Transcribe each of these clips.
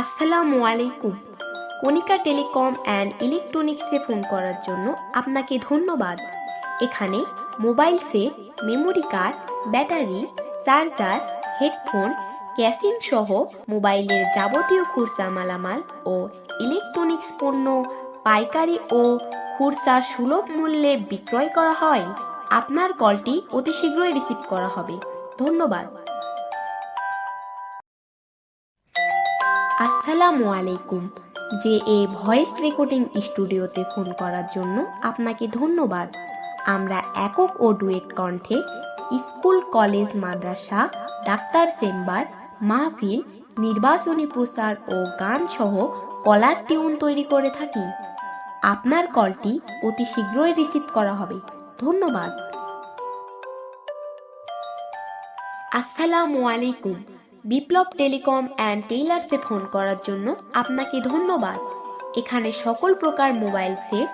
আসসালামু আলাইকুম। কণিকা telecom and ইলেকট্রনিক্সে phone করার জন্য আপনাকে ধন্যবাদ। এখানে mobile set, memory card, battery, charger, headphone, casing সহ মোবাইলের যাবতীয় খুচরা মালামাল ও ইলেকট্রনিক্স পণ্য পাইকারি ও খুচরা সুলভ মূল্যে বিক্রয় করা হয়। আপনার কলটি অতি শীঘ্রই রিসিভ করা হবে। ধন্যবাদ। আসসালামু আলাইকুম। এ ভয়েস রেকর্ডিং স্টুডিওতে ফোন করার জন্য আপনাকে ধন্যবাদ। আমরা একক ও ডুয়েট কণ্ঠে স্কুল, কলেজ, মাদ্রাসা, ডাক্তার চেম্বার, মাহফিল, নির্বাচনী প্রচার ও গান সহ কলার টিউন তৈরি করে থাকি। আপনার কলটি অতি শীঘ্রই রিসিভ করা হবে। ধন্যবাদ। আসসালামু আলাইকুম। বিপ্লব টেলিকম অ্যান্ড টেইলার্সে ফোন করার জন্য আপনাকে ধন্যবাদ। এখানে সকল প্রকার মোবাইল সেট,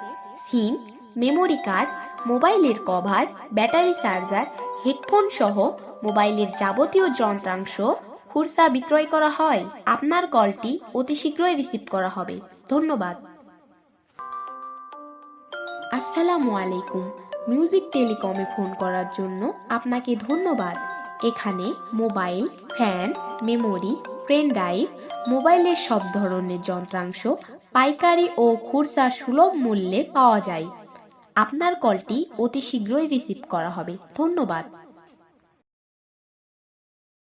সিম, মেমোরি কার্ড, মোবাইলের কভার, ব্যাটারি, চার্জার, হেডফোন সহ মোবাইলের যাবতীয় যন্ত্রাংশ খুচরা বিক্রয় করা হয়। আপনার কলটি অতি শীঘ্রই রিসিভ করা হবে। ধন্যবাদ। আসসালামু আলাইকুম। মিউজিক টেলিকমে ফোন করার জন্য আপনাকে ধন্যবাদ। এখানে mobile, fan, memory, pen drive, মোবাইলের সব ধরনের যন্ত্রাংশ পাইকারি ও খুচরা সুলভ মূল্যে পাওয়া যায়। আপনার কলটি অতি শীঘ্রই রিসিভ করা হবে। ধন্যবাদ।